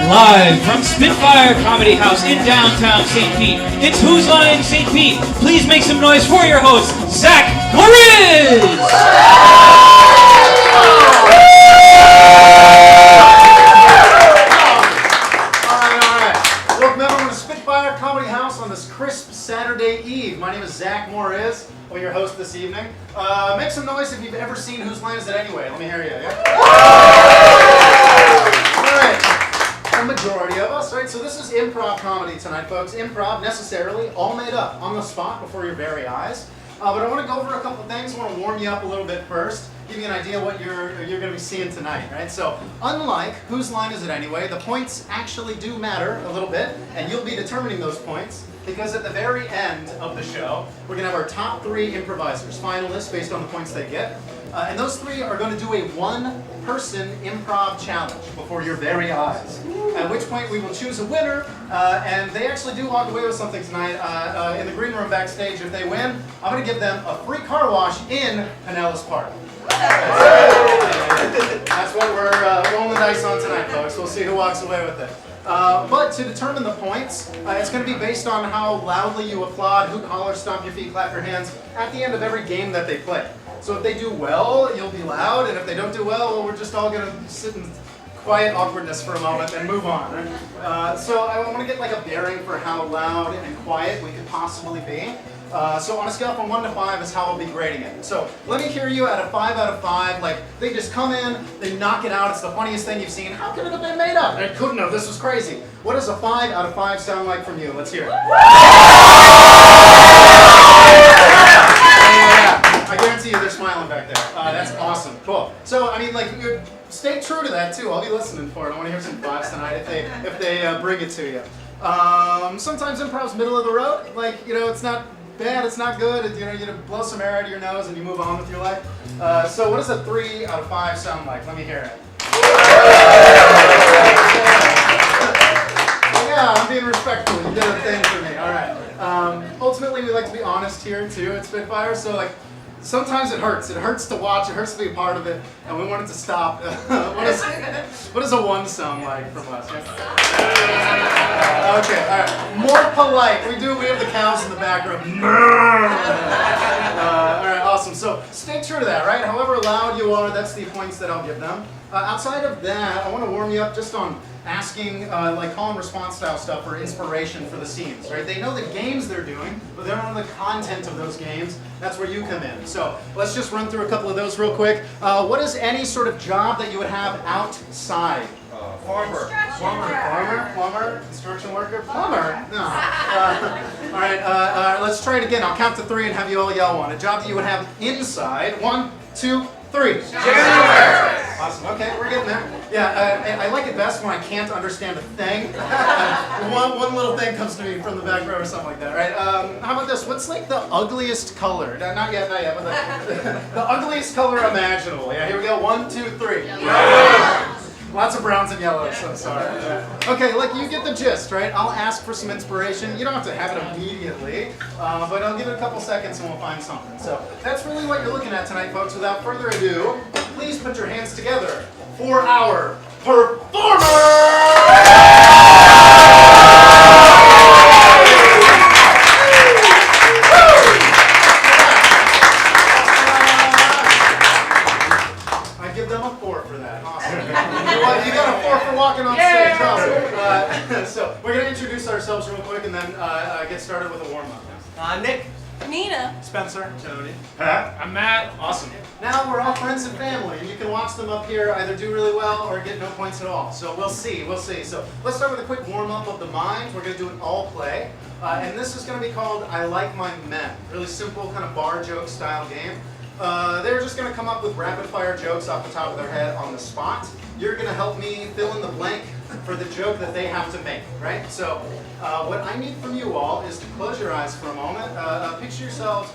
Live from Spitfire Comedy House in downtown St. Pete, it's Whose Line St. Pete. Please make some noise for your host, Zach Morriz! Alright. Welcome everyone to Spitfire Comedy House on this crisp Saturday Eve. My name is Zach Morriz. I'm your host this evening. Make some noise if you've ever seen Whose Line Is It Anyway? Let me hear you. Yeah? Alright. A majority of us, right? So this is improv comedy tonight, folks. Improv, necessarily, all made up on the spot before your very eyes. But I want to go over a couple things. I want to warm you up a little bit first, give you an idea what you're going to be seeing tonight, right? So, unlike Whose Line Is It Anyway, the points actually do matter a little bit, and you'll be determining those points, because at the very end of the show, we're going to have our top 3 improvisers, finalists based on the points they get. And those 3 are going to do a one-person improv challenge before your very eyes. At which point we will choose a winner, and they actually do walk away with something tonight in the green room backstage. If they win, I'm going to give them a free car wash in Pinellas Park. That's what we're rolling the dice on tonight, folks. We'll see who walks away with it. But to determine the points, it's going to be based on how loudly you applaud, who collar stomp your feet, clap your hands at the end of every game that they play. So if they do well, you'll be loud, and if they don't do well, we're just all going to sit in quiet awkwardness for a moment and move on. So I want to get like a bearing for how loud and quiet we could possibly be. So on a scale from 1 to 5 is how I'll be grading it. So let me hear you at a 5 out of 5. Like, they just come in, they knock it out, it's the funniest thing you've seen. How could it have been made up? It couldn't have, this was crazy. What does a 5 out of 5 sound like from you? Let's hear it. I guarantee you they're smiling back there. That's awesome. Cool. So, I mean, like, stay true to that, too. I'll be listening for it. I want to hear some 5s tonight if they bring it to you. Sometimes improv's middle of the road. Like, you know, it's not bad, it's not good. You know, you blow some air out of your nose and you move on with your life. So what does a 3 out of 5 sound like? Let me hear it. Yeah, I'm being respectful. You did a thing for me. All right. Ultimately, we like to be honest here, too, at Spitfire. So, like, sometimes it hurts. It hurts to watch. It hurts to be a part of it. And we want it to stop. What does a 1 sound like from us? Okay, all right. More polite. We have the cows in the background. All right, awesome. So stay true to that, right? However loud you are, that's the points that I'll give them. Outside of that, I want to warm you up just on asking like call and response style stuff for inspiration for the scenes, right? They know the games they're doing, but they don't know the content of those games. That's where you come in. So let's just run through a couple of those real quick. What is any sort of job that you would have outside? Plumber, construction worker, plumber. No. All right, let's try it again. I'll count to 3 and have you all yell one. A job that you would have inside. 1, 2, 3. Janitor. Awesome. Okay, we're getting there. Yeah, I like it best when I can't understand a thing. One little thing comes to me from the back row or something like that, right? How about this? What's like the ugliest color? Not yet, but the ugliest color imaginable. Yeah, here we go. 1, 2, 3. Yellow. Lots of browns and yellows, so sorry. Okay, like you get the gist, right? I'll ask for some inspiration. You don't have to have it immediately, but I'll give it a couple seconds and we'll find something. So that's really what you're looking at tonight, folks. Without further ado, please put your hands together for our performer! So we're going to introduce ourselves real quick and then get started with a warm-up. Nick. Nina. Spencer. Tony. Pat. I'm Matt. Awesome. Now we're all friends and family, and you can watch them up here either do really well or get no points at all. So we'll see. So let's start with a quick warm-up of the mind. We're going to do an all-play. And this is going to be called I Like My Men. Really simple kind of bar joke style game. They're just going to come up with rapid-fire jokes off the top of their head on the spot. You're going to help me fill in the blank for the joke that they have to make, right? So what I need from you all is to close your eyes for a moment. Picture yourselves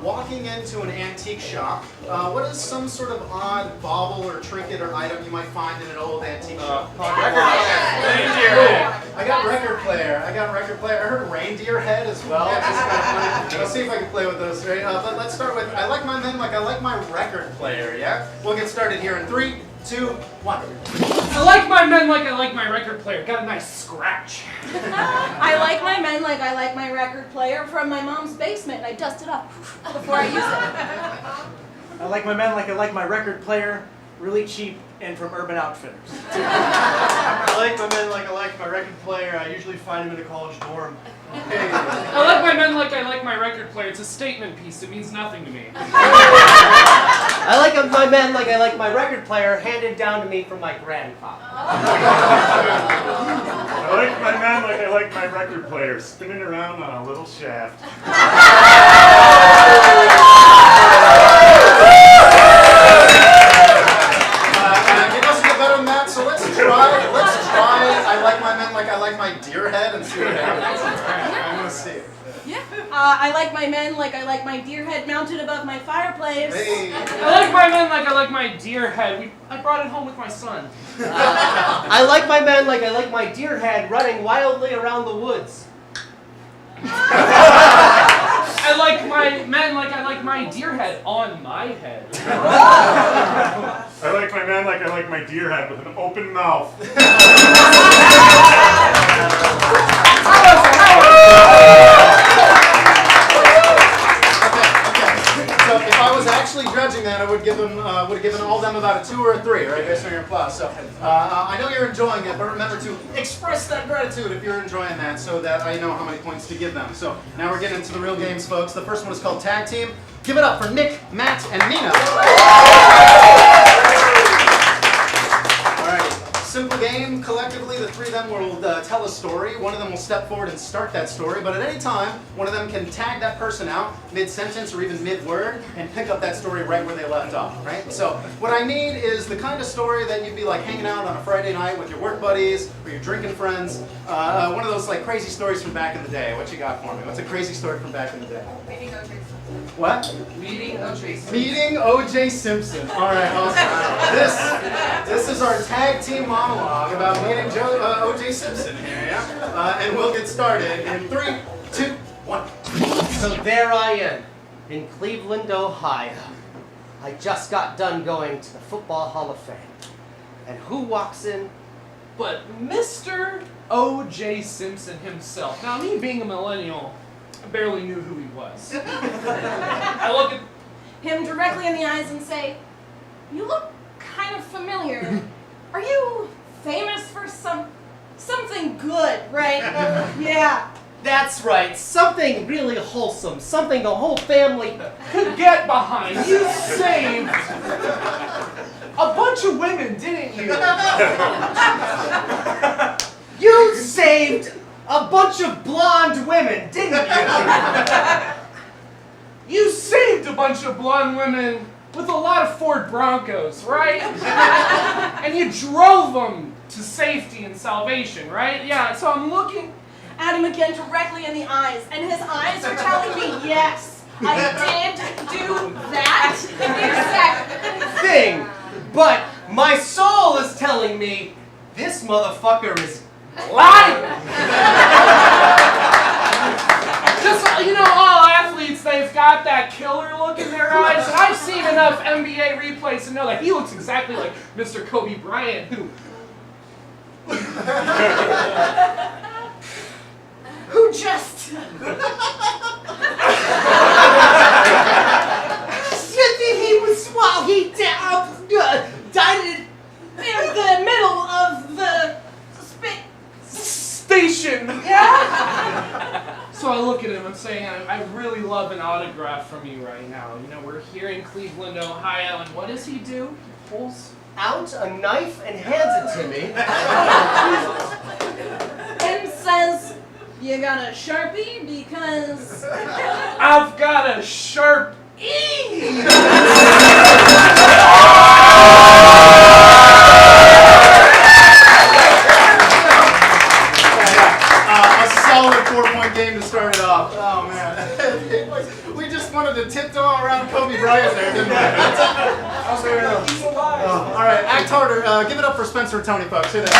walking into an antique shop. What is some sort of odd bauble or trinket or item you might find in an old antique shop? I got record player. I heard reindeer head as well. Which is kind of funny. Let's see if I can play with those, right? But let's start with I like my men like I like my record player, yeah? We'll get started here in 3, 2, 1. I like my men like I like my record player. Got a nice scratch. I like my men like I like my record player from my mom's basement, and I dust it up before I use it. I like my men like I like my record player, really cheap and from Urban Outfitters. I like my men like I like my record player. I usually find him in a college dorm. I like my men like I like my record player. It's a statement piece. It means nothing to me. I like my men like I like my record player, handed down to me from my grandfather. like my man like I like my record player, spinning around on a little shaft. It doesn't get better than that, so let's try. I like my men like I like my deer head and see what happens. I want to see it. Yeah. I like my men like I like my deer head mounted above my fireplace. Hey. I like my men like I like my deer head. I brought it home with my son. I like my man like I like my deer head running wildly around the woods. I like my men like I like my deer head on my head. I like my man like I like my deer head with an open mouth. So if I was actually judging that, I would have given all of them about a 2 or a 3, right, based on your applause. So I know you're enjoying it, but remember to express that gratitude if you're enjoying that, so that I know how many points to give them. So now we're getting into the real games, folks. The first one is called Tag Team. Give it up for Nick, Matt, and Nina. Simple game. Collectively, the three of them will tell a story. One of them will step forward and start that story, but at any time, one of them can tag that person out mid-sentence or even mid-word and pick up that story right where they left off, right? So what I need is the kind of story that you'd be like hanging out on a Friday night with your work buddies or your drinking friends. One of those like crazy stories from back in the day. What you got for me? What's a crazy story from back in the day? Meeting O.J. Simpson. What? Meeting O.J. Simpson. Meeting O.J. Simpson. All right, awesome. This is our tag team monologue about meeting O.J. Simpson here, yeah? And we'll get started in 3, 2, 1. So there I am, in Cleveland, Ohio. I just got done going to the Football Hall of Fame. And who walks in? But Mr. O.J. Simpson himself. Now, me being a millennial, I barely knew who he was. I look at him directly in the eyes and say, "You look kind of familiar. Are you famous for something good, right?" Yeah. That's right, something really wholesome, something the whole family could get behind. You saved a bunch of women, didn't you? You saved a bunch of blonde women, didn't you? You saved a bunch of blonde women with a lot of Ford Broncos, right? And you drove them to safety and salvation, right? Yeah, so I'm looking at him again directly in the eyes, and his eyes are telling me, yes, I did do that exact thing. But my soul is telling me this motherfucker is lying. Just, you know, all athletes, they've got that killer look in their eyes. And I've seen enough NBA replays to know that he looks exactly like Mr. Kobe Bryant, who just said that he was, well, he died in the middle of the station. Yeah. So I look at him and saying, I really love an autograph from you right now. You know, we're here in Cleveland, Ohio, and what does he do? He pulls out a knife and hands it to me. And says, "You got a Sharpie? Because I've got a sharp E." A solid 4-point game to start it off. Oh man, we just wanted to tiptoe around Kobe Bryant there, didn't we? All right, act harder. Give it up for Spencer and Tony, folks. Hear that?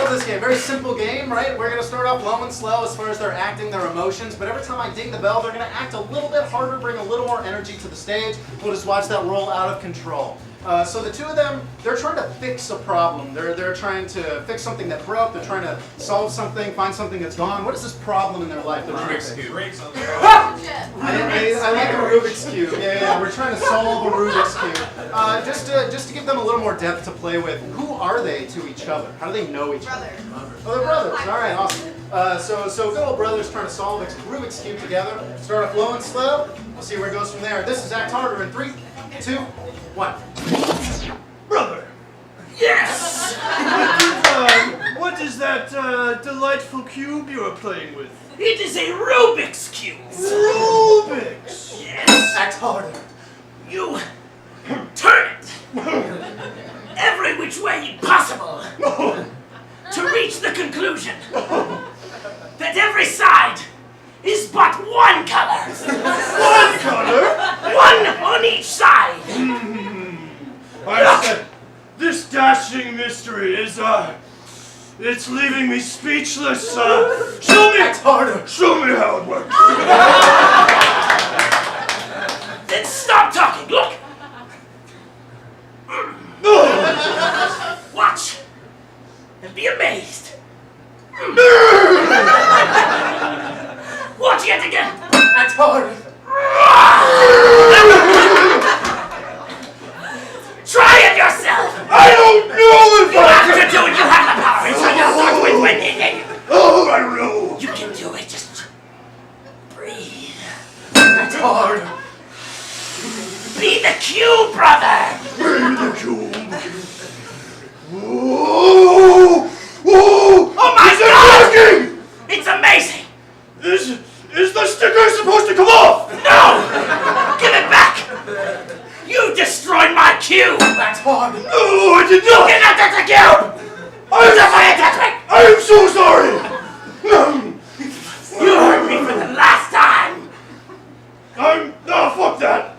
This game, very simple game, right? We're going to start off low and slow as far as they're acting their emotions, but every time I ding the bell, they're going to act a little bit harder, bring a little more energy to the stage. We'll just watch that roll out of control. So the two of them, they're trying to fix a problem. They're trying to fix something that broke. They're trying to solve something, find something that's gone. What is this problem in their life? Rubik's Cube. I like a Rubik's Cube. Yeah, we're trying to solve a Rubik's Cube. Just to give them a little more depth to play with. Who are they to each other? How do they know each other? Oh, they're brothers. All right, awesome. So good old brothers trying to solve a Rubik's Cube together. Start off low and slow. We'll see where it goes from there. This is Act Harder in 3, 2, 1. Brother. Yes! What is that delightful cube you are playing with? It is a Rubik's Cube. Rubik's? Yes. Act harder. You turn it every which way possible to reach the conclusion that every side is but one color. One color? One on each side. I said, this dashing mystery is, it's leaving me speechless. Show me. Act harder. Show me how it works. Then stop talking. Look. Watch and be amazed. Watch yet again. Act harder. Try it yourself. I don't know if You have to do it. You have the power. It's on your heart with winning. Oh, I know. You can do it. Just breathe. Act harder. Be the cube, brother. Bring the cube. Whoa! Whoa! Oh my Is God! it working? It's amazing. Is the sticker supposed to come off? No! Give it back. You destroyed my cube. Act harder. No, I did You not. cannot touch the cube. I am so sorry. You hurt me for the last time. No, fuck that.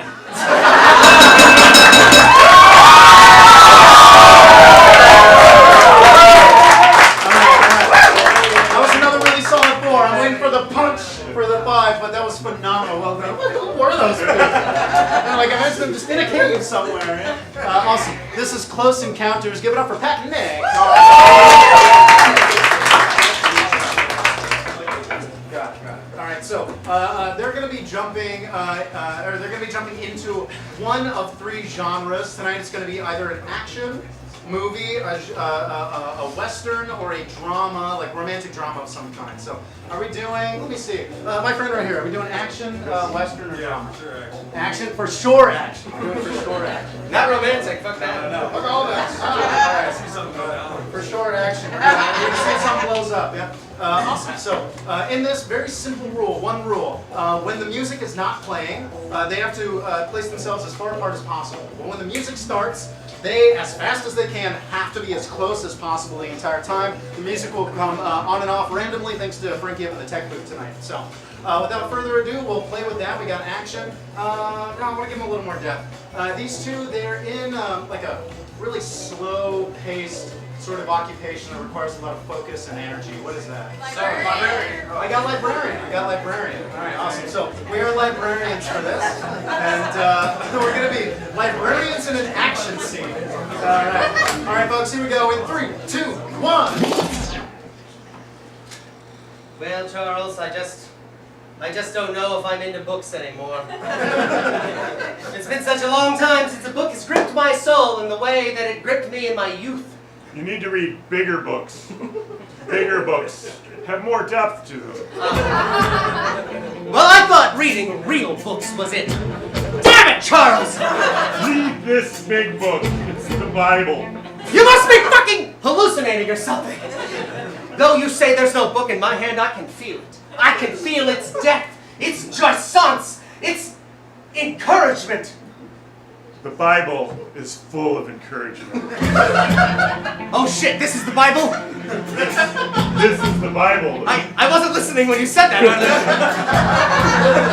That was another really solid 4. I'm waiting for the punch for the 5, but that was phenomenal. Well done. Who were those people? Like, I imagine them just in a cave somewhere. Awesome. This is Close Encounters. Give it up for Pat and Nick. Alright, so they're going to be jumping, into one of 3 genres. Tonight it's going to be either an action movie, a western, or a drama, like romantic drama of some kind. So, are we doing? Let me see. My friend right here. Are we doing action, western, or drama? Sure, action. Action for sure. Action. We're doing for sure action. Not romantic, fuck that. No. Look at all that. See something go down. For sure action. We're gonna see something blows up. Yeah. Awesome. So, in this very simple rule, one rule: when the music is not playing, they have to place themselves as far apart as possible. But when the music starts, they, as fast as they can, have to be as close as possible the entire time. The music will come on and off randomly, thanks to Frankie up in the tech booth tonight. So, without further ado, we'll play with that. We got action. I want to give them a little more depth. These two, they're in like a really slow-paced sort of occupation that requires a lot of focus and energy. What is that? Librarian. I got librarian. All right, awesome. So we are librarians for this, and we're going to be librarians in an action scene. All right, folks. Here we go. In 3, 2, 1. Well, Charles, I just don't know if I'm into books anymore. It's been such a long time since a book has gripped my soul in the way that it gripped me in my youth. You need to read bigger books. Bigger books. Have more depth to them. Well, I thought reading real books was it. Damn it, Charles! Read this big book. It's the Bible. You must be fucking hallucinating or something. Though you say there's no book in my hand, I can feel it. I can feel its depth, its jouissance, its encouragement. The Bible is full of encouragement. Oh shit, this is the Bible? This is the Bible. I wasn't listening when you said that earlier.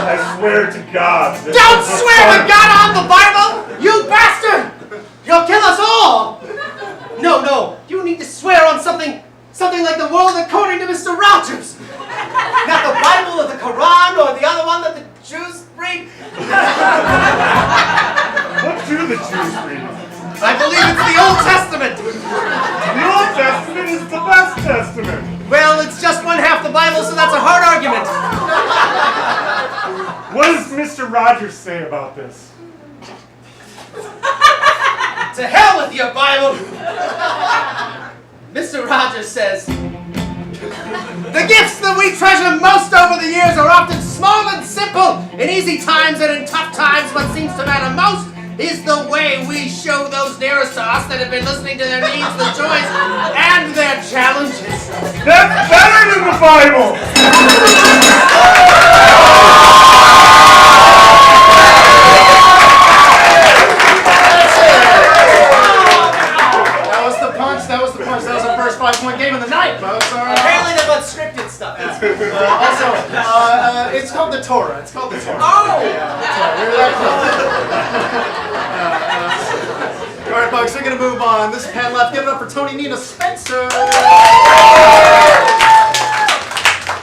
I swear to God. Don't swear to God on the Bible, you bastard! You'll kill us all! No, you need to swear on something like the world according to Mr. Rogers. Not the Bible or the Quran or the other one that the Jews read. What do the Jews read? I believe it's the Old Testament. The Old Testament is the best testament. Well, it's just one half the Bible, so that's a hard argument. What does Mr. Rogers say about this? To hell with your Bible! Mr. Rogers says, the gifts that we treasure most over the years are often small and simple. In easy times and in tough times, what seems to matter most is the way we show those nearest listeners to us that have been listening to their needs, their joys, and their challenges. That's better than the Bible! That was the first 5-point game of the night, folks. All right. Apparently they're about scripted stuff. It's called the Torah. It's called the Torah. Oh! Yeah, that's right. We were that close. All right, folks, we're going to move on. This is Pan Left. Give it up for Tony Nina Spencer.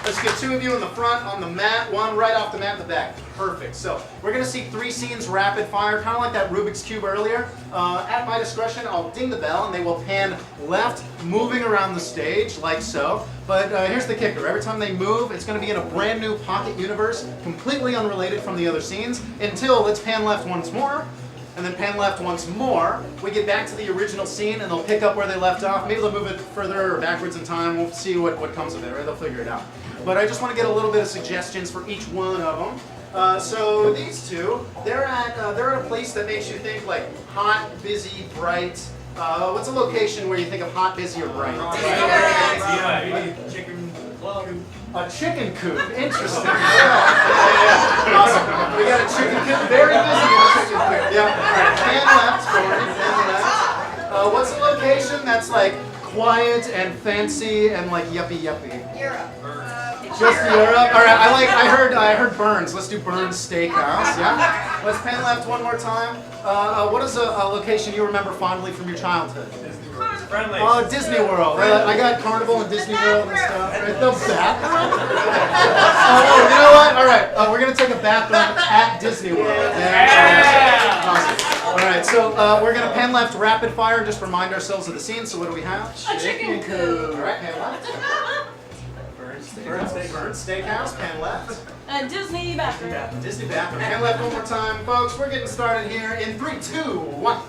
Let's get 2 of you in the front on the mat, 1 right off the mat in the back. Perfect. So we're going to see 3 scenes rapid fire, kind of like that Rubik's Cube earlier. At my discretion, I'll ding the bell and they will pan left, moving around the stage like so. But here's the kicker. Every time they move, it's going to be in a brand new pocket universe, completely unrelated from the other scenes, until let's pan left once more. And then pan left once more. We get back to the original scene and they'll pick up where they left off. Maybe they'll move it further or backwards in time. We'll see what comes of it, right? They'll figure it out. But I just want to get a little bit of suggestions for each one of them. So these 2, they're at a place that makes you think like hot, busy, bright. What's a location where you think of hot, busy, or bright? A chicken coop. Interesting. Yeah. Awesome. We got a chicken coop. Very busy in a chicken coop. Yeah. All right. Pan left, Corey. Pan left. What's a location that's like quiet and fancy and like yuppie? Europe. Just Europe. All right. I heard Burns. Let's do Burns Steakhouse. Yeah. Let's pan left one more time. What is a location you remember fondly from your childhood? Oh, Disney World. I got Carnival and Disney World and stuff. Right? The bathroom? Oh, you know what? All right. We're going to take a bathroom at Disney World. Yeah. Awesome. All right. So we're going to pan left rapid fire. Just remind ourselves of the scene. So what do we have? A chicken coop. All right. Pan left. Burns Steakhouse. Pan left. A Disney bathroom. Disney bathroom. Pan left one more time. Folks, we're getting started here in 3, 2, 1.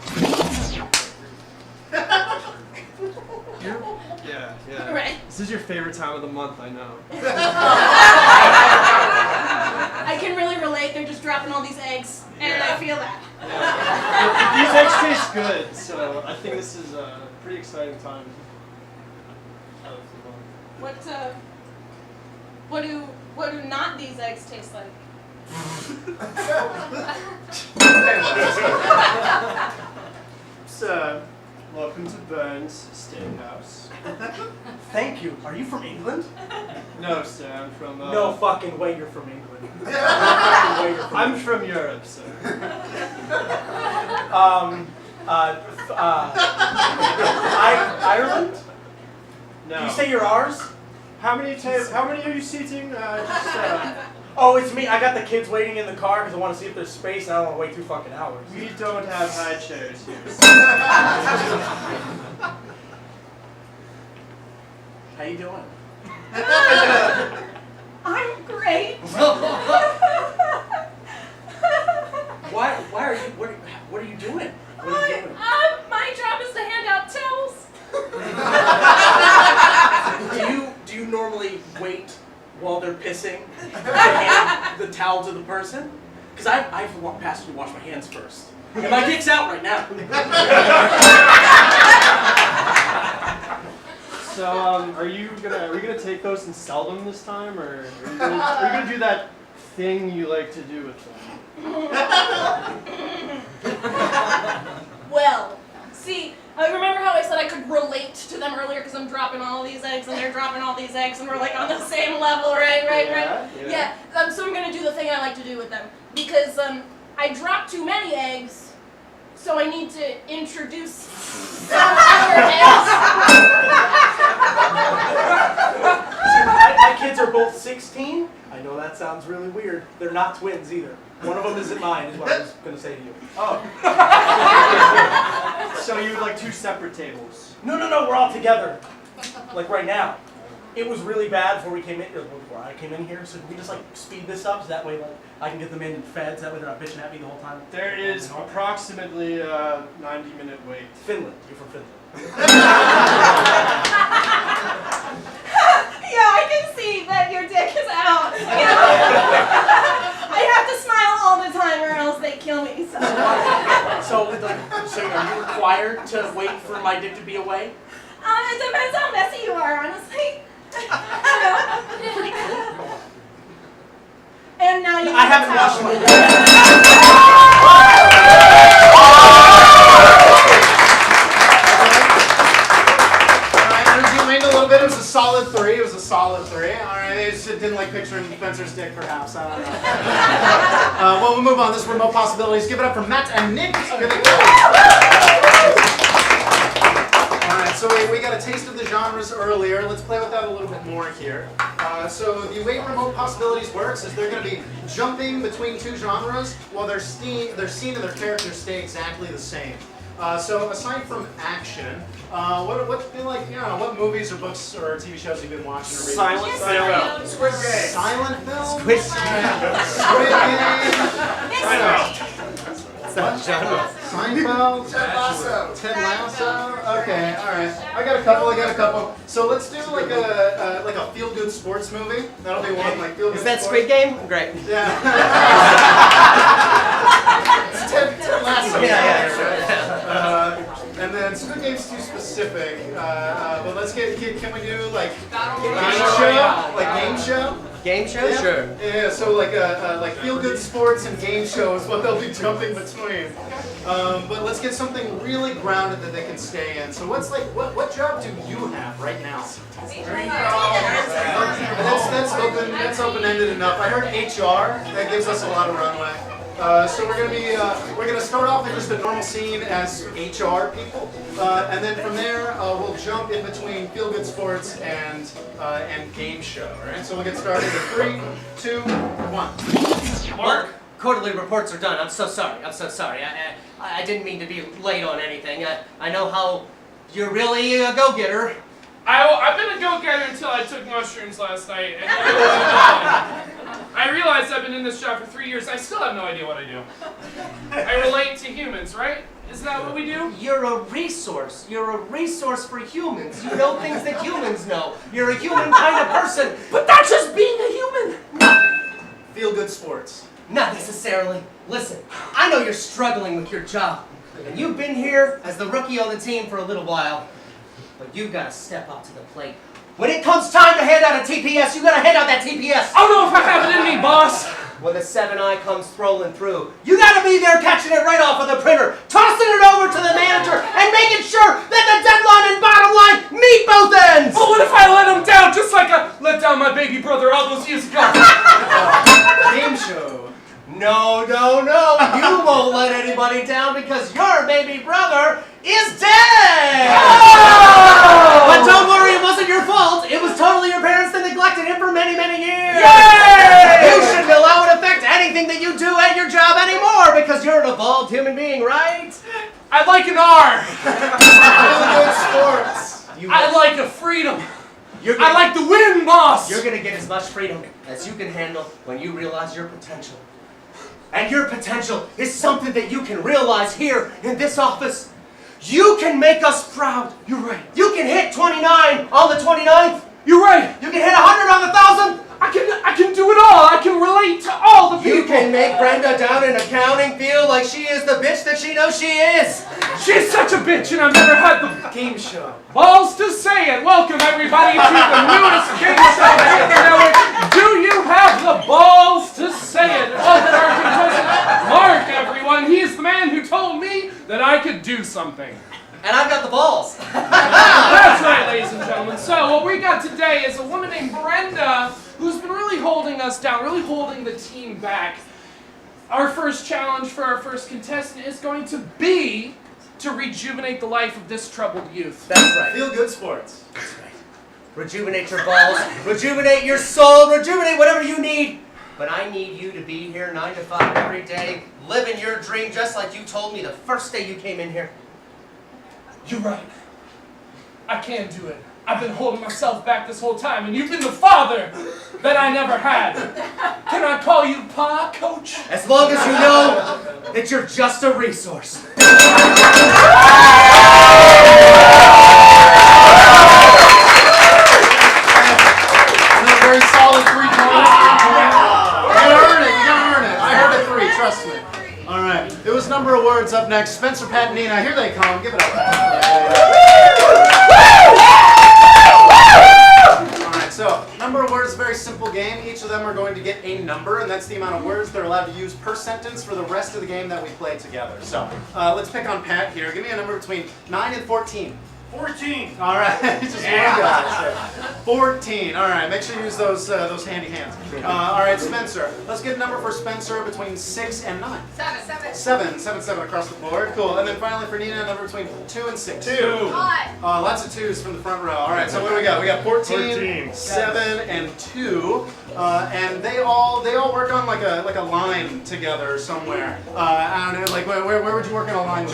Yeah. Right. This is your favorite time of the month, I know. I can really relate. They're just dropping all these eggs, and I feel that. These eggs taste good, so I think this is a pretty exciting time of the month. What do not these eggs taste like? So, welcome to Burns Steakhouse. Thank you. Are you from England? No, sir, I'm from... No fucking way you're from England. No fucking way you're from I'm from Europe, sir. Ireland? No. Do you say you're ours? How many are you seating? Oh, it's me. I got the kids waiting in the car because I want to see if there's space and I don't want to wait 2 fucking hours. We don't have high chairs here. How you doing? I'm great. Why are you? What are you doing? What are you doing? My job is to hand out towels. Do you normally wait while they're pissing to hand the towel to the person? Because I have to walk past and wash my hands first. And my dick's out right now. So, are we gonna take those and sell them this time, or are you gonna do that thing you like to do with them? Well, see, remember how I said I could relate to them earlier because I'm dropping all these eggs and they're dropping all these eggs and we're like on the same level, right? Yeah. So I'm gonna do the thing I like to do with them because I dropped too many eggs, so I need to introduce some other eggs. My kids are both 16. I know that sounds really weird. They're not twins either. One of them isn't mine, is what I was going to say to you. Oh. So you would like 2 separate tables? No, we're all together. Like right now. It was really bad before I came in here, so we just like speed this up so that way like I can get them in feds, that way they're not bitching at me the whole time. There is approximately a 90-minute wait. Finland. You're from Finland. Yeah, I can see that your dick is out. I have to smile all the time or else they kill me. So So are you required to wait for my dick to be away? It depends how messy you are, honestly. And now you. I haven't washed my dick. Energy waned a little bit. It was a solid 3. It was a solid 3. All right. I just didn't like picturing Spencer's dick, perhaps. I don't know. Well, we'll move on. This is Remote Possibilities. Give it up for Matt and Nick. Here they go. All right. So we got a taste of the genres earlier. Let's play with that a little bit more here. So the way Remote Possibilities works is they're going to be jumping between 2 genres while their scene and their characters stay exactly the same. So aside from action, what movies or books or TV shows have you been watching or reading? Silent Film. Squid Game. Silent film? Squid Game. Seinfeld? Ted Lasso? Okay, alright. I got a couple. So let's do like a feel-good sports movie. That'll be one, like feel-good Is that sports. Squid Game? Great. Yeah. It's Ted Lasso. Yeah. And then Squid Game's too specific. But let's can we do like game show? Game show? Yeah. Sure. Yeah, so like feel-good sports and game show is what they'll be jumping between. But let's get something really grounded that they can stay in. So what job do you have right now? That's open-ended enough. I heard HR. That gives us a lot of runway. So we're gonna start off in just a normal scene as HR people, and then from there we'll jump in between feel-good sports and game show. All right. So we'll get started in 3, 2, 1. Mark, quarterly reports are done. I'm so sorry. I didn't mean to be late on anything. I know how you're really a go-getter. I've been a go-getter until I took mushrooms last night, and I realized I've been in this job for 3 years. I still have no idea what I do. I relate to humans, right? Isn't that what we do? You're a resource. You're a resource for humans. You know things that humans know. You're a human kind of person. But that's just being a human. Feel-good sports. Not necessarily. Listen, I know you're struggling with your job, and you've been here as the rookie on the team for a little while. But you've got to step up to the plate. When it comes time to hand out a TPS, you got to hand out that TPS. I don't know if I have it in me, boss. When the 7-eye comes strolling through, you got to be there catching it right off of the printer, tossing it over to the manager, and making sure that the deadline and bottom line meet both ends. But what if I let him down just like I let down my baby brother all those years ago? Game show. No. You won't let anybody down because your baby brother is dead! Oh! But don't worry, it wasn't your fault. It was totally your parents that neglected him for many, many years. Yay! You shouldn't allow it to affect anything that you do at your job anymore because you're an evolved human being, right? I like an R. Feel-good sports. I like a freedom. I like the win, boss. You're going to get as much freedom as you can handle when you realize your potential. And your potential is something that you can realize here in this office. You can make us proud. You're right. You can hit 29 on the 29th. You're right. You can hit 100 on the 1,000. I can do it all. I can relate to all the people. You can make Brenda down in accounting feel like she is the bitch that she knows she is. She's such a bitch, and I've never had the Game show. balls to say it. Welcome everybody to the newest game show on the network. Do you have the balls to say it? Welcome our contestant, Mark, everyone. He's the man who told me that I could do something. And I've got the balls. That's right, ladies and gentlemen. So what we got today is a woman named Brenda who's been really holding us down, really holding the team back. Our first challenge for our first contestant is going to be to rejuvenate the life of this troubled youth. That's right. Feel-good sports. That's right. Rejuvenate your balls, rejuvenate your soul, rejuvenate whatever you need. But I need you to be here 9 to 5 every day, living your dream just like you told me the first day you came in here. You're right. I can't do it. I've been holding myself back this whole time, and you've been the father that I never had. Can I call you Pa, Coach? As long as you know that you're just a resource. Very solid 3 points. You gotta earn it. I heard a 3, trust me. All right. It was number of words up next. Spencer the amount of words they're allowed to use per sentence for the rest of the game that we play together. So let's pick on Pat here. Give me a number between 9 and 14. 14. All right, just one guy. So 14. All right, make sure you use those handy hands. All right, Spencer. Let's get a number for Spencer between 6 and 9. 7. 7 across the board. Cool. And then finally for Nina, a number between 2 and 6. 2. Lots of 2s from the front row. All right, so what do we got? We got 14. 7, and 2. And they all work on like a line together somewhere. I don't know, like where would you work on a line?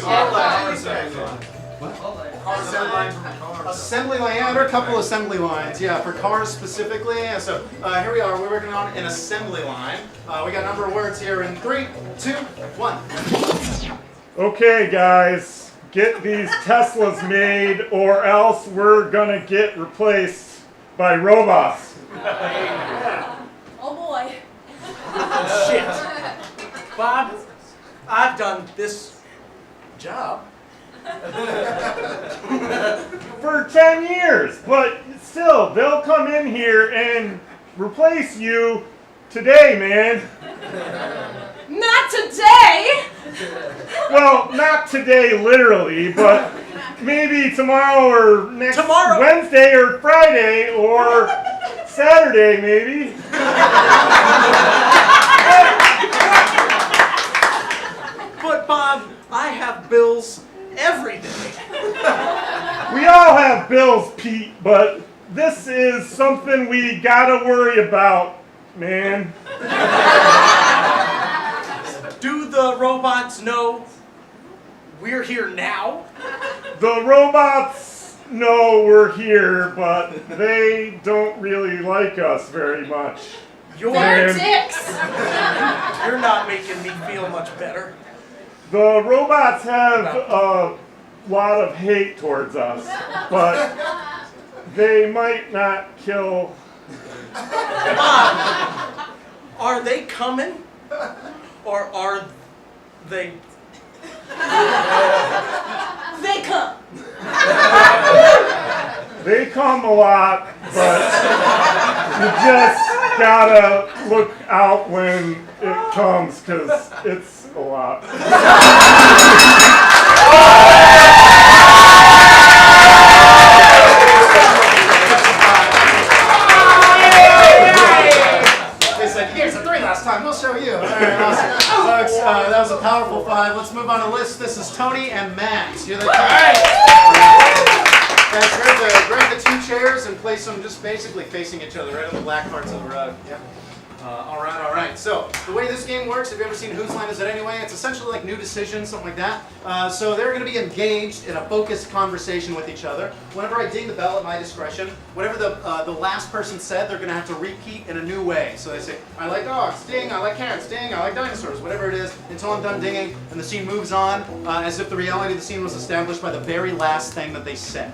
Assembly line, yeah, there are a couple assembly lines, yeah, for cars specifically. Yeah, so here we are, we're working on an assembly line. We got a number of words here in 3, 2, 1. Okay, guys, get these Teslas made or else we're gonna get replaced by robots. Oh boy. Shit. Bob, I've done this job For 10 years, but still, they'll come in here and replace you today, man. Not today! Well, not today literally, but maybe tomorrow or next Wednesday or Friday or Saturday maybe. But Bob, I have bills every day. We all have bills, Pete, but this is something we gotta worry about, man. Do the robots know we're here now? The robots know we're here, but they don't really like us very much. They're dicks! You're not making me feel much better. The robots have a lot of hate towards us, but they might not kill. Are they coming? Or are they? They come! They come a lot, but you just gotta look out when it comes, because it's a lot. They said, here's a 3 last time, we'll show you. All right, awesome. Folks, that was a powerful 5. Let's move on to list. This is Tony and Matt. You're the Guys, grab the 2 chairs and place them just basically facing each other, right on the black parts of the rug. Yeah. All right. So the way this game works, have you ever seen Whose Line Is It Anyway? It's essentially like New Decision, something like that. So they're going to be engaged in a focused conversation with each other. Whenever I ding the bell at my discretion, whatever the last person said, they're going to have to repeat in a new way. So they say, I like dogs, ding, I like cats, ding, I like dinosaurs, whatever it is, until I'm done dinging, and the scene moves on as if the reality of the scene was established by the very last thing that they said.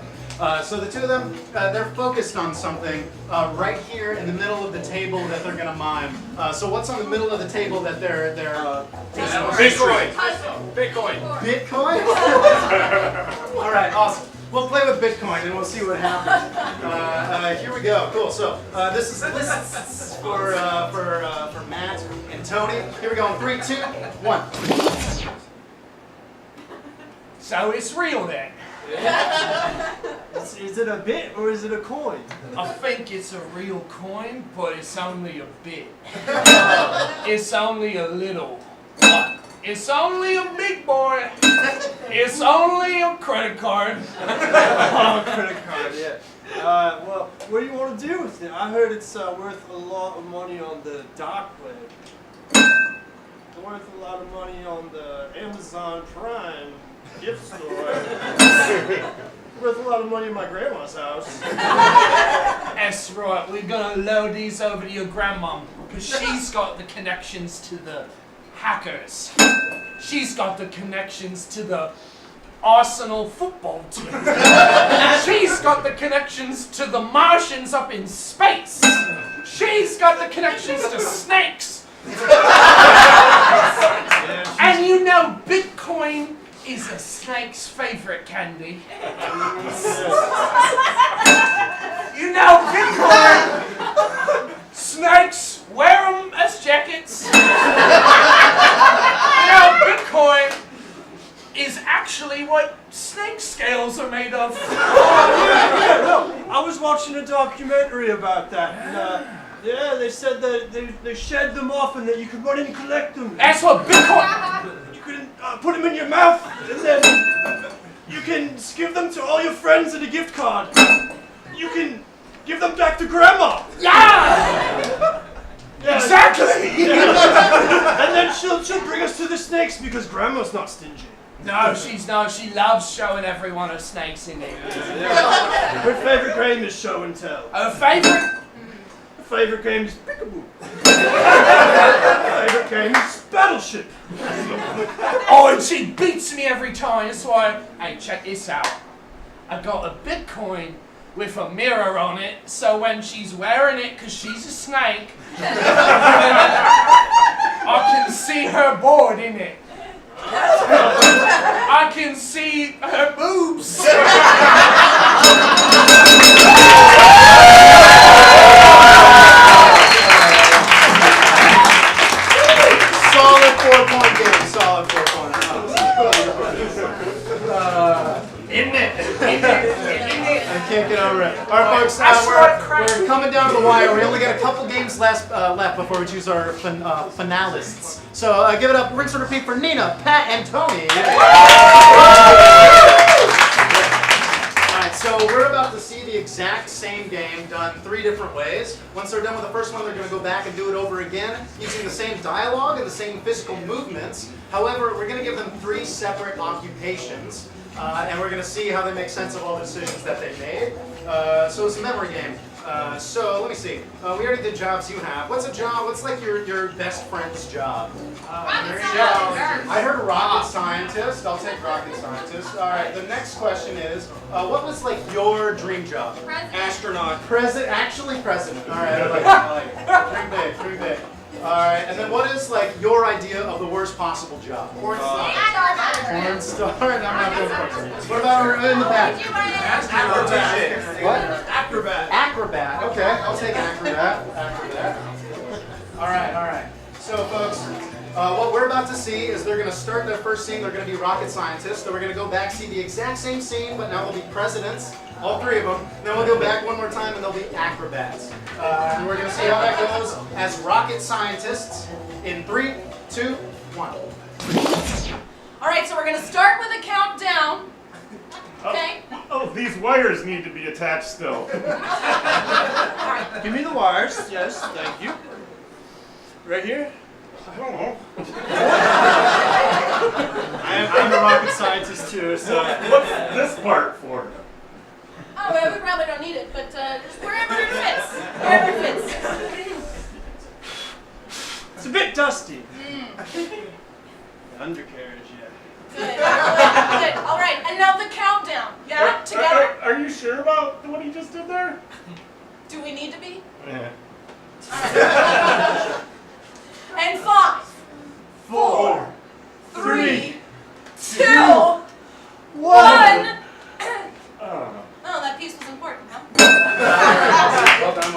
So the 2 of them, they're focused on something right here in the middle of the table that they're going to mime. So what's on the middle of the table that they're Bitcoin. Bitcoin? All right, awesome. We'll play with Bitcoin and we'll see what happens. Here we go. Cool. So this is lists for Matt and Tony. Here we go in 3, 2, 1. So it's real then? Is it a bit or is it a coin? I think it's a real coin, but it's only a bit. It's only a little one. It's only a big boy. It's only a credit card. Oh, credit card, yeah. Well, what do you want to do with it? I heard it's worth a lot of money on the dark web. Worth a lot of money on the Amazon Prime gift store. Worth a lot of money in my grandma's house. That's right, we're gonna load these over to your grandmom, because she's got the connections to the hackers. She's got the connections to the Arsenal football team. She's got the connections to the Martians up in space. She's got the connections to snakes. And you know Bitcoin is a snake's favorite candy. You know Bitcoin, snakes wear them as jackets. are made of. Oh, no. I was watching a documentary about that. And, yeah, they said that they shed them off and that you could run in and collect them. That's what Bitcoin. You can put them in your mouth and then you can give them to all your friends in a gift card. You can give them back to grandma. Yeah! Exactly! Yeah. And then she'll bring us to the snakes because grandma's not stingy. No, she's not. She loves showing everyone her snakes in there. Yeah. Her favorite game is show and tell. Her favorite? Her favorite game is peekaboo. Her favorite game is Battleship. Oh, and she beats me every time. That's why. Hey, check this out. I got a Bitcoin with a mirror on it, so when she's wearing it, because she's a snake, I can see her board in it. I can see her boobs. Solid 4-point game. Solid 4-point. Isn't it? I can't get over it. All right, folks, we're coming down to the wire. We only got a couple games left before we choose our finalists. So give it up, rinse and repeat for Nina, Pat, and Tony. All right, so we're about to see the exact same game done 3 different ways. Once they're done with the first one, they're going to go back and do it over again using the same dialogue and the same physical movements. However, we're going to give them 3 separate occupations. And we're going to see how they make sense of all the decisions that they made. So it's a memory game. So let me see. We already did jobs you have. What's a job? What's like your best friend's job? I heard rocket scientist. I'll take rocket scientist. All right. The next question is, what was like your dream job? President. Astronaut. Actually president. All right. I like it. Pretty big. All right, and then what is like your idea of the worst possible job? Porn star. Porn star. I'm not good for it. What about in the back? Acrobat. What? Acrobat. Acrobat. Okay, I'll take acrobat. All right. So, folks, what we're about to see is they're going to start their first scene. They're going to be rocket scientists. Then we're going to go back, see the exact same scene, but now they'll be presidents. All 3 of them. Then we'll go back one more time and they'll be acrobats. And we're going to see how that goes as rocket scientists in 3, 2, 1. All right, so we're going to start with a countdown. Okay? Oh, these wires need to be attached still. Give me the wires. Yes, thank you. Right here? I don't know. I'm a rocket scientist too, so. What's this part for? Oh, well, we probably don't need it, but just wherever it fits. Wherever it fits. It's a bit dusty. The undercarriage, yeah. Good. Good. All right, and now the countdown. Yeah, together. Are you sure about what he just did there? Do we need to be? Yeah. And 5, 4, 3, 2, 1. Oh, that piece was important, huh? Well done.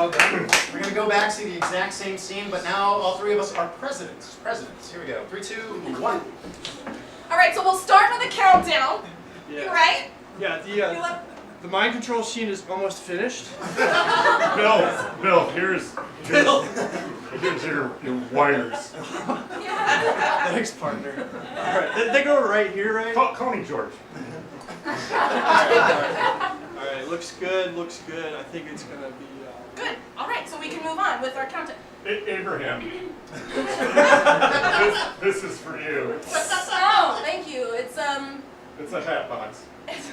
We're going to go back, see the exact same scene, but now all 3 of us are presidents. Here we go. 3, 2, 1. All right, so we'll start with a countdown. Yeah. Right? Yeah, the mind control scene is almost finished. Bill, here's your wires. Thanks, partner. All right, they go right here, right? Call me George. All right, looks good. I think it's gonna be. Good. All right, so we can move on with our countdown. Abraham, this is for you. Oh, thank you. It's It's a hat box. It's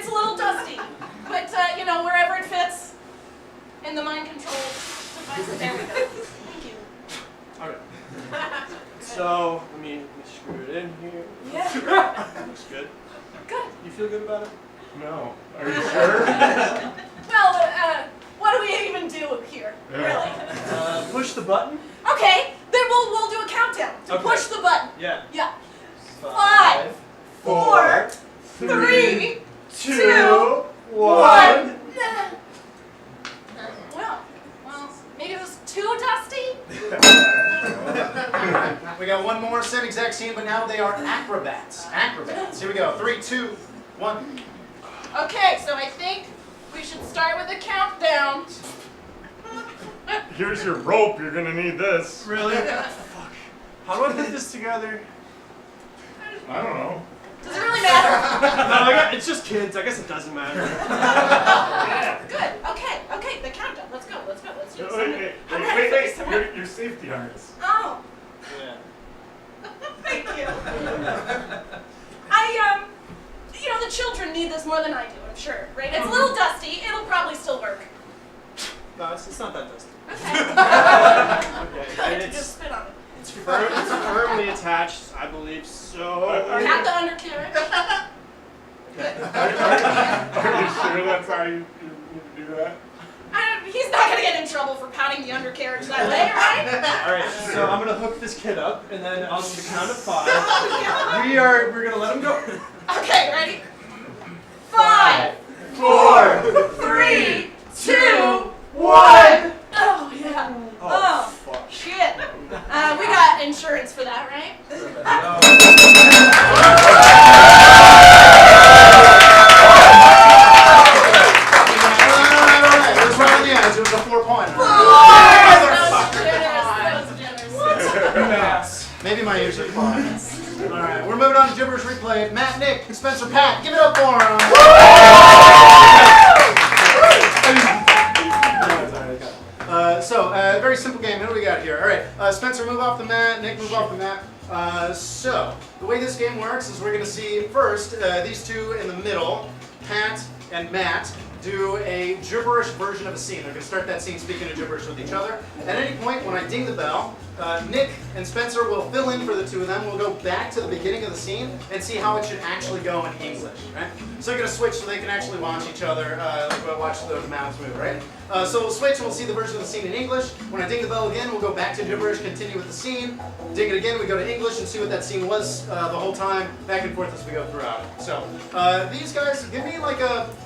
a little dusty, but you know, wherever it fits in the mind control device. There we go. Thank you. All right. So let me screw it in here. Yeah. Looks good. Good. You feel good about it? No. Are you sure? Well, what do we even do here, really? Push the button. Okay, then we'll do a countdown to Okay. push the button. Yeah. Yeah. 5, 4, 3, 2, 1. Well, maybe it was too dusty. We got one more, same exact scene, but now they are acrobats. Acrobats. Here we go. 3, 2, 1. Okay, so I think we should start with a countdown. Here's your rope. You're gonna need this. Really? Fuck. How do I put this together? I don't know. Does it really matter? It's just kids. I guess it doesn't matter. Good. Okay, the countdown. Let's go. Let's do this. Wait. Your safety harness. Oh, Yeah. thank you. The children need this more than I do, I'm sure, right? It's a little dusty. It'll probably still work. No, it's not that dusty. Okay. Okay. And Just spit on it. it's firmly attached, I believe. So. Have the undercarriage. Are you sure that's how you do that? He's not gonna get in trouble for pounding the undercarriage that way, right? All right. So I'm gonna hook this kid up, and then on the count of 5, we're gonna let him go. Okay, ready? 5, 4, 3, 2, 1. Oh yeah. Oh, fuck. Shit. We got insurance for that, right? It was right on the edge. It was a 4-point. That was generous. Maybe my ears are clogged. All right, we're moving on to Gibberish Replay. Matt, Nick, Spencer, Pat, give it up for them. Very simple game. What do we got here? All right, Spencer, move off the mat. Nick, move off the mat. So the way this game works is we're going to see first these two in the middle, Pat and Matt, do a gibberish version of a scene. They're going to start that scene speaking in gibberish with each other. At any point, when I ding the bell, Nick and Spencer will fill in for the two of them. We'll go back to the beginning of the scene and see how it should actually go in English, right? So they're going to switch so they can actually watch each other, watch the mouths move, right? So we'll switch and we'll see the version of the scene in English. When I ding the bell again, we'll go back to gibberish, continue with the scene. Ding it again, we go to English and see what that scene was the whole time, back and forth as we go throughout it. So these guys, give me like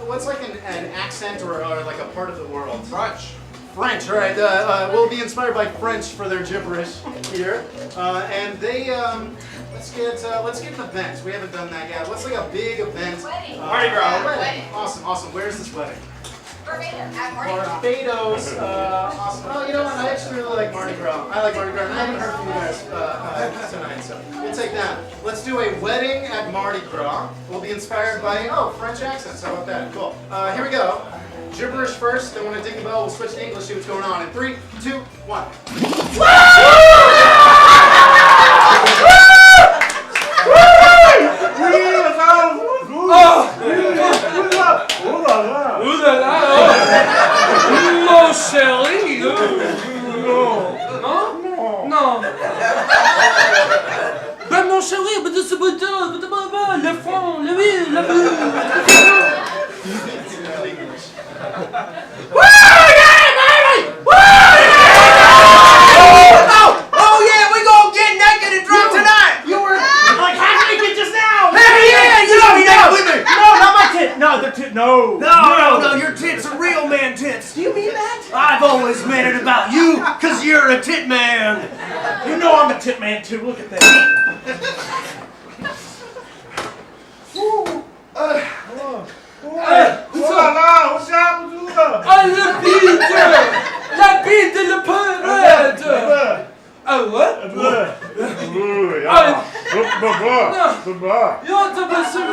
what's like an accent or like a part of the world? French, all right. We'll be inspired by French for their gibberish here. And they, let's get an event. We haven't done that yet. What's like a big event? Wedding. Mardi Gras. Wedding. Awesome. Where's this wedding? Barbados. At Mardi Gras. Barbados. Awesome. Oh, you know what? I actually really like Mardi Gras. I like Mardi Gras. I haven't heard from you guys tonight, so we'll take that. Let's do a wedding at Mardi Gras. We'll be inspired by, French accents. How about that? Cool. Here we go. Gibberish first, then when I ding the bell, we'll switch to English, see what's going on. In 3, 2, 1. Mon chéri. Non. Ben mon chéri, but this is le fond, le ville, la Oh yeah, we gonna get naked and drunk tonight. You were like half naked just now. Yeah, you know me naked with me. No, not my tit. No, the tit. No. No, your tits are real man tits. Do you mean that? I've always meant it about you, cause you're a tit man. You know I'm a tit man too. Look at that. La bite de la parade. Ah what? Yo, t'as pas su me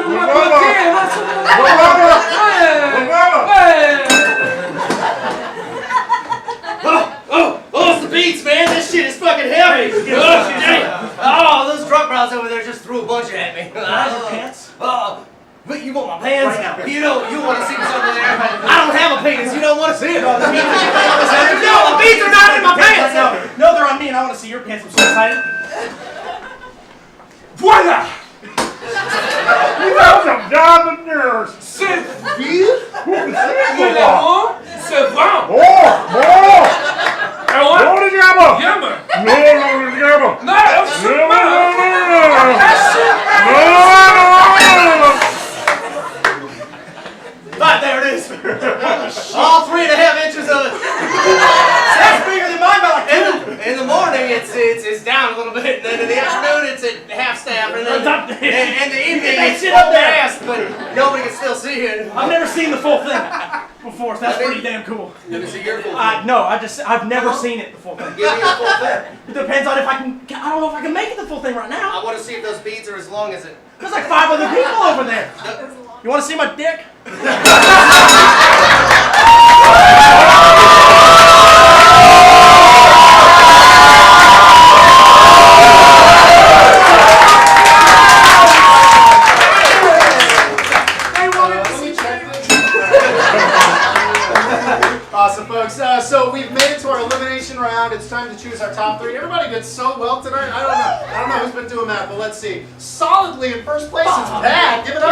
Oh, it's the beats, man. This shit is fucking heavy. Oh, those drunk brows over there just threw a bunch at me. Pants? But you want my pants? Right now. You want to see what's over there? I don't have a penis. You don't want to see it. No, the beats are not in my pants. No, they're on me, and I want to see your pants. I'm so excited. Voila! You got some diamond nerves. C'est vieux? C'est bon! Yammer! No, But there it is. All 3.5 inches of it. That's bigger than mine, but like in the morning it's down staff, and then Up there. and the evening That is shit full up there. blast, but nobody can still see it. I've never seen the full thing before, so that's pretty damn cool. Let me see your full No, I've never seen it the full thing. Give me a full thing. It depends on if I can. I don't know if I can make it the full thing right now. I want to see if those beads are as long as it. There's like 5 other people over there. You want to see my dick? Awesome, folks. So we've made it to our elimination round. It's time to choose our top 3. Everybody did so well tonight. I don't know who's been doing that, but let's see. Solidly in first place is Pat. Give it up.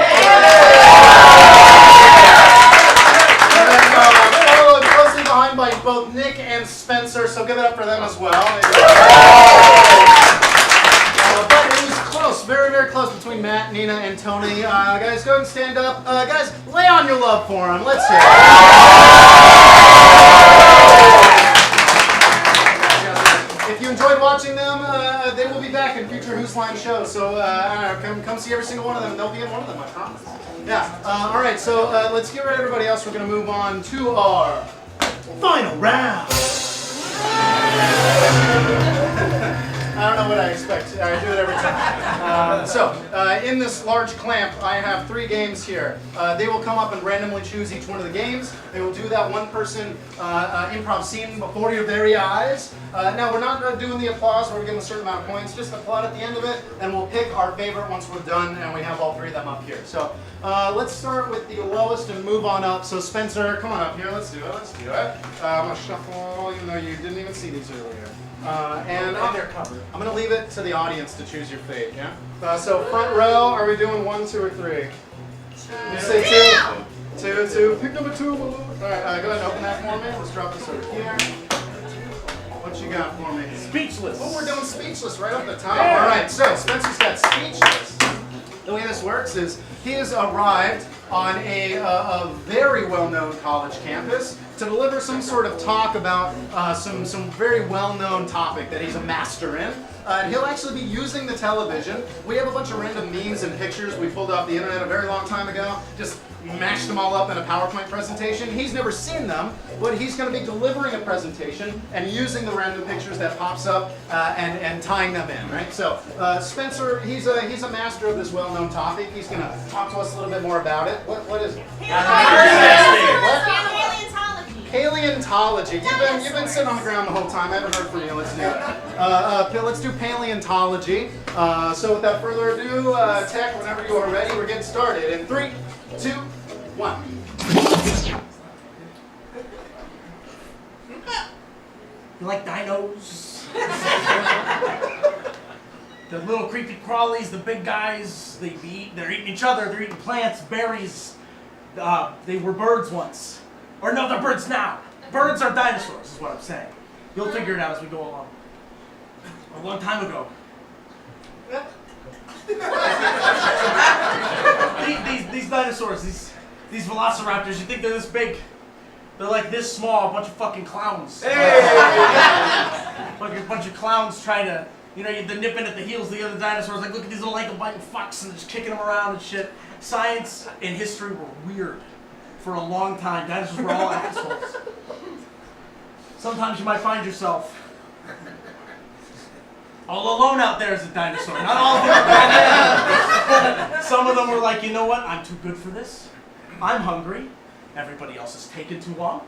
Followed closely behind by both Nick and Spencer. So give it up for them as well. But it was close, very, very close between Matt, Nina, and Tony. Guys, go ahead and stand up. Guys, lay on your love for them. Let's hear it. If you enjoyed watching them, they will be back in future Who's Line shows. So come see every single one of them, and they'll be in one of them, I promise. Yeah. All right. So let's get rid of everybody else. We're going to move on to our final round. I don't know what I expect. I do it every time. In this large clamp, I have 3 games here. They will come up and randomly choose each one of the games. They will do that one-person improv scene before your very eyes. Now, we're not doing the applause where we give them a certain amount of points. Just applaud at the end of it, and we'll pick our favorite once we're done, and we have all 3 of them up here. So let's start with the lowest and move on up. So Spencer, come on up here. Let's do it. Let's do it. I'm going to shuffle, even though you didn't even see these earlier. And I'm going to leave it to the audience to choose your fate, yeah? So front row, are we doing 1, 2, or 3? You say 2? 2. Pick number 2. All right, go ahead and open that for me. Let's drop this over here. What you got for me? Speechless. Oh, we're doing Speechless right up the top. Yeah. All right, so Spencer's got Speechless. The way this works is he has arrived on a very well-known college campus to deliver some sort of talk about some very well-known topic that he's a master in. And he'll actually be using the television. We have a bunch of random memes and pictures we pulled off the internet a very long time ago. Just mashed them all up in a PowerPoint presentation. He's never seen them, but he's going to be delivering a presentation and using the random pictures that pops up and tying them in, right? So Spencer, he's a master of this well-known topic. He's going to talk to us a little bit more about it. What is it? Paleontology. You've been sitting on the ground the whole time. I haven't heard from you. Let's do it. Let's do paleontology. So without further ado, Tech, whenever you are ready, we're getting started. In 3, 2, 1. You like dinos? The little creepy crawlies, the big guys, they're eating each other, they're eating plants, berries. They were birds once. Or no, they're birds now. Birds are dinosaurs, is what I'm saying. You'll figure it out as we go along. A long time ago. These dinosaurs, these velociraptors, you think they're this big? They're like this small, a bunch of fucking clowns. Hey! Like a bunch of clowns trying to, they're nipping at the heels of the other dinosaurs. Like, look at these little ankle-biting fucks and just kicking them around and shit. Science and history were weird for a long time. Dinosaurs were all assholes. Sometimes you might find yourself all alone out there as a dinosaur. Not all of them are bad. Some of them were like, you know what? I'm too good for this. I'm hungry. Everybody else is taking too long.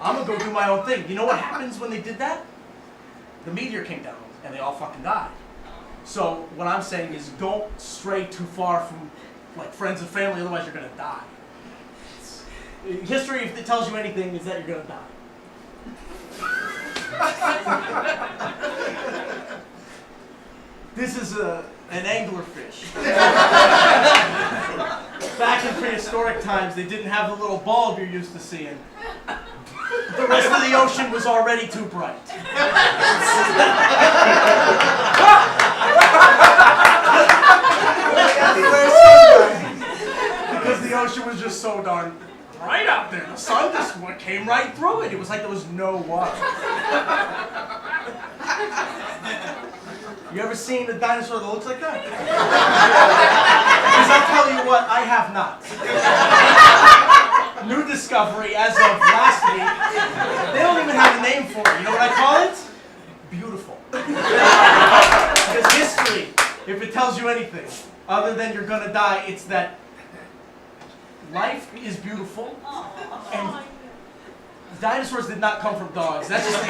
I'm gonna go do my own thing. You know what happens when they did that? The meteor came down and they all fucking died. So what I'm saying is don't stray too far from like friends and family, otherwise you're gonna die. History, if it tells you anything, is that you're gonna die. This is an anglerfish. Back in prehistoric times, they didn't have the little bulb you're used to seeing. The rest of the ocean was already too bright. Because the ocean was just so darn bright out there. The sun just came right through it. It was like there was no water. You ever seen a dinosaur that looks like that? Because I'll tell you what, I have not. New discovery as of last week. They don't even have a name for it. You know what I call it? Beautiful. Because history, if it tells you anything, other than you're gonna die, it's that life is beautiful, and dinosaurs did not come from dogs. That's just the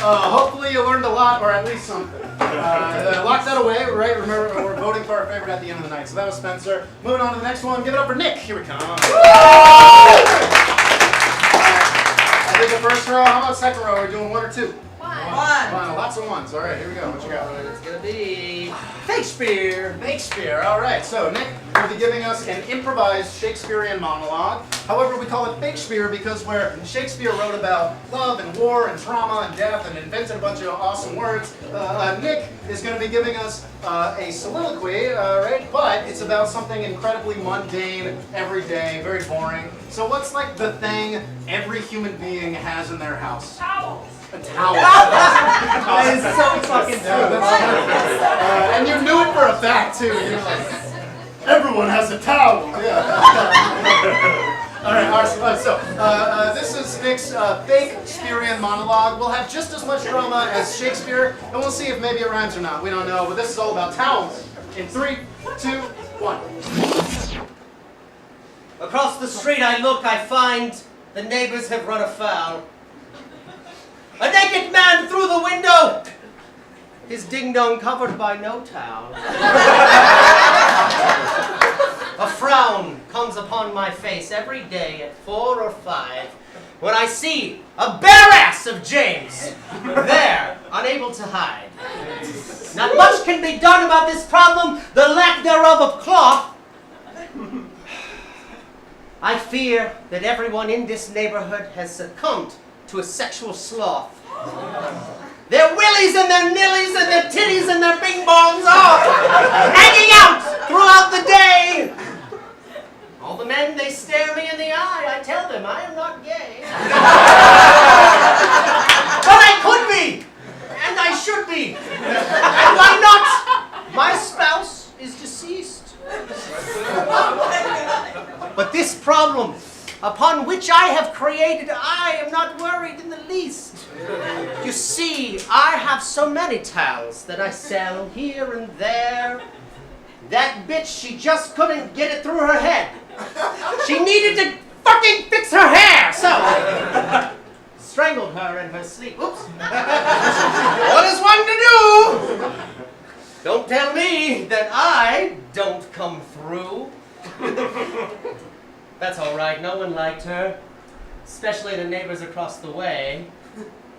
Hopefully you learned a lot, or at least something. Lock that away, right? Remember, we're voting for our favorite at the end of the night. So that was Spencer. Moving on to the next one. Give it up for Nick. Here we come. I did the first row. How about second row? Are we doing one or two? One. Lots of ones. All right, here we go. What you got? It's gonna be Shakespeare. Shakespeare. All right. So Nick will be giving us an improvised Shakespearean monologue. However, we call it Shakespeare because where Shakespeare wrote about love and war and trauma and death and invented a bunch of awesome words, Nick is going to be giving us a soliloquy, right? But it's about something incredibly mundane, everyday, very boring. So what's like the thing every human being has in their house? Towels. A towel. That is so fucking true. And you knew it for a fact too. You're like, everyone has a towel. Yeah. All right. So this is Nick's fake Spyrian monologue. We'll have just as much drama as Shakespeare, and we'll see if maybe it rhymes or not. We don't know, but this is all about towels. In 3, 2, 1. Across the street I look, I find the neighbors have run afoul. A naked man through the window, his ding-dong covered by no towel. A frown comes upon my face every day at 4 or 5 when I see a bare ass of James there, unable to hide. Not much can be done about this problem, the lack thereof of cloth. I fear that everyone in this neighborhood has succumbed to a sexual sloth. Their willies and their nillies and their titties and their bing bongs are hanging out throughout the day. All the men, they stare me in the eye. I tell them I am not gay. But I could be, and I should be. And why not? My spouse is deceased. But this problem, upon which I have created, I am not worried in the least. You see, I have so many towels that I sell here and there. That bitch, she just couldn't get it through her head. She needed to fucking fix her hair, so strangled her in her sleep. Oops. What is one to do? Don't tell me that I don't come through. That's all right, no one liked her, especially the neighbors across the way.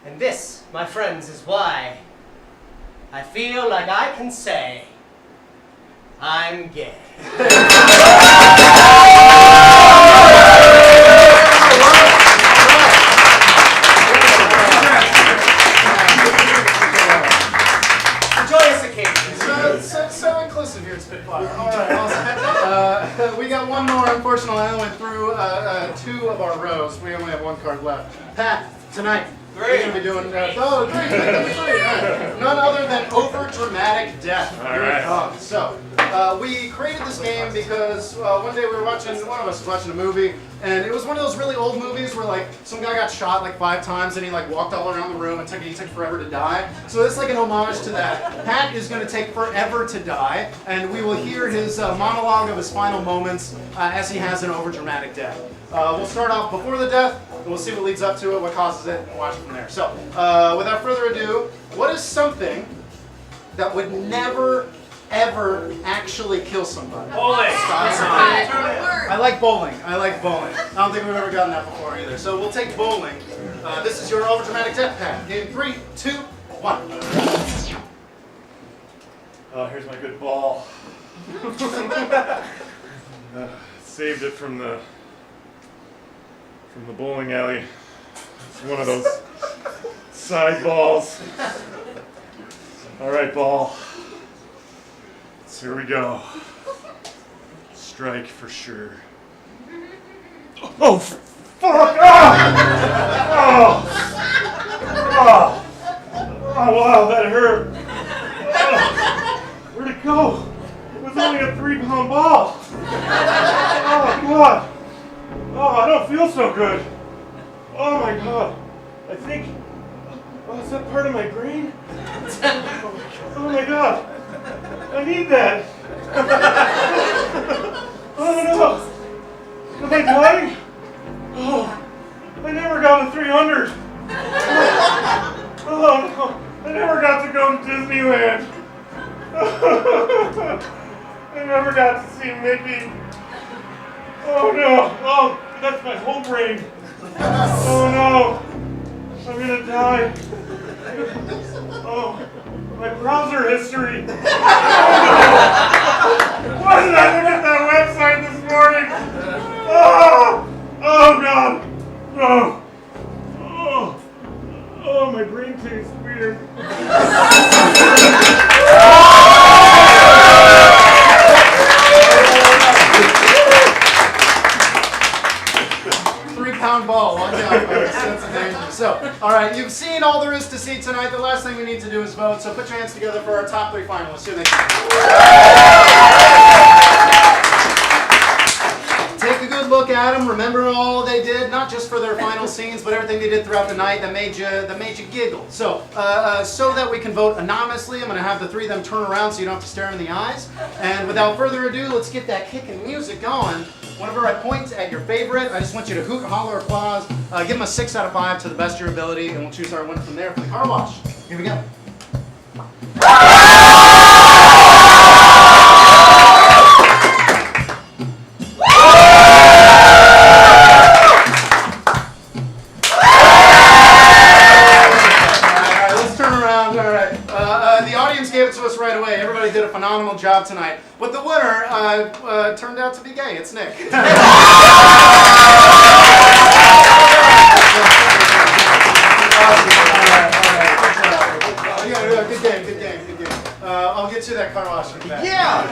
And this, my friends, is why I feel like I can say I'm gay. Joyous occasion. So inclusive here at Spitfire. All right, awesome. We got one more. Unfortunately, I only went through 2 of our rows. We only have 1 card left. Pat, tonight. We're going to be doing three. All right. None other than overdramatic death. Here it comes. So, we created this game because one day we were watching, one of us was watching a movie, and it was one of those really old movies where like some guy got shot like 5 times and he like walked all around the room and he took forever to die. So it's like an homage to that. Pat is going to take forever to die, and we will hear his monologue of his final moments as he has an overdramatic death. We'll start off before the death, and we'll see what leads up to it, what causes it, and watch it from there. So, without further ado, what is something that would never, ever actually kill somebody? Bowling. I like bowling. I don't think we've ever gotten that before either. So we'll take bowling. This is your overdramatic death pack. In 3, 2, 1. Oh, here's my good ball. Saved it from the bowling alley. It's one of those side balls. All right, ball. So here we go. Strike for sure. Oh, fuck! Oh! Oh! Oh, wow, that hurt. Oh, where'd it go? It was only a 3-pound ball. Oh, God. Oh, I don't feel so good. Oh, my God. I think... Oh, is that part of my brain? Oh, my God. I need that. Oh, no. Am I dying? Oh, I never got to 300. Oh, no. I never got to go to Disneyland. I never got to see Mickey. Oh, no. Oh, that's my whole brain. Oh, no. I'm gonna die. Oh, my browser history. Oh, no. Why did I look at that website this morning? Oh, oh God. Oh, oh, oh, my brain tastes weird. Pound ball, watch out, folks. That's a danger. So, all right, you've seen all there is to see tonight. The last thing we need to do is vote. So put your hands together for our top 3 finalists. Here they come. Take a good look at them. Remember all they did, not just for their final scenes, but everything they did throughout the night that made you giggle. So, so that we can vote anonymously, I'm going to have the 3 of them turn around so you don't have to stare in the eyes. And without further ado, let's get that kicking music going. Whenever I point at your favorite, I just want you to hoot, holler, applause. Give them a 6 out of 5 to the best of your ability, and we'll choose our winner from there for the car wash. Here we go. Everybody did a phenomenal job tonight. But the winner turned out to be gay. It's Nick. Good game. I'll get you that car wash from back. Yeah!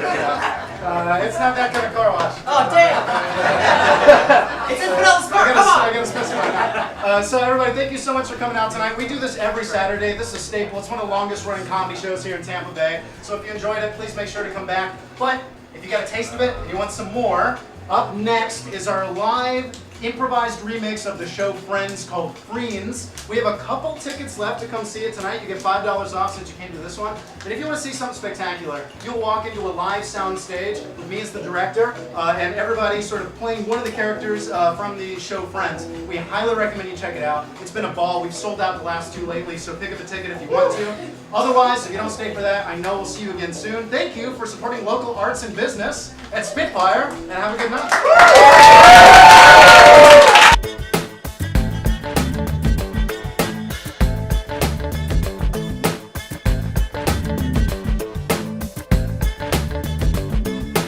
It's not that kind of car wash. Oh, damn! It's in Penelope's car, come on! I gotta specify that. So everybody, thank you so much for coming out tonight. We do this every Saturday. This is a staple. It's one of the longest running comedy shows here in Tampa Bay. So if you enjoyed it, please make sure to come back. But if you got a taste of it and you want some more, up next is our live improvised remix of the show Friends called Friends. We have a couple tickets left to come see it tonight. You get $5 off since you came to this one. And if you want to see something spectacular, you'll walk into a live sound stage with me as the director and everybody sort of playing one of the characters from the show Friends. We highly recommend you check it out. It's been a ball. We've sold out the last 2 lately, so pick up a ticket if you want to. Otherwise, if you don't stay for that, I know we'll see you again soon. Thank you for supporting local arts and business at Spitfire, and have a good night.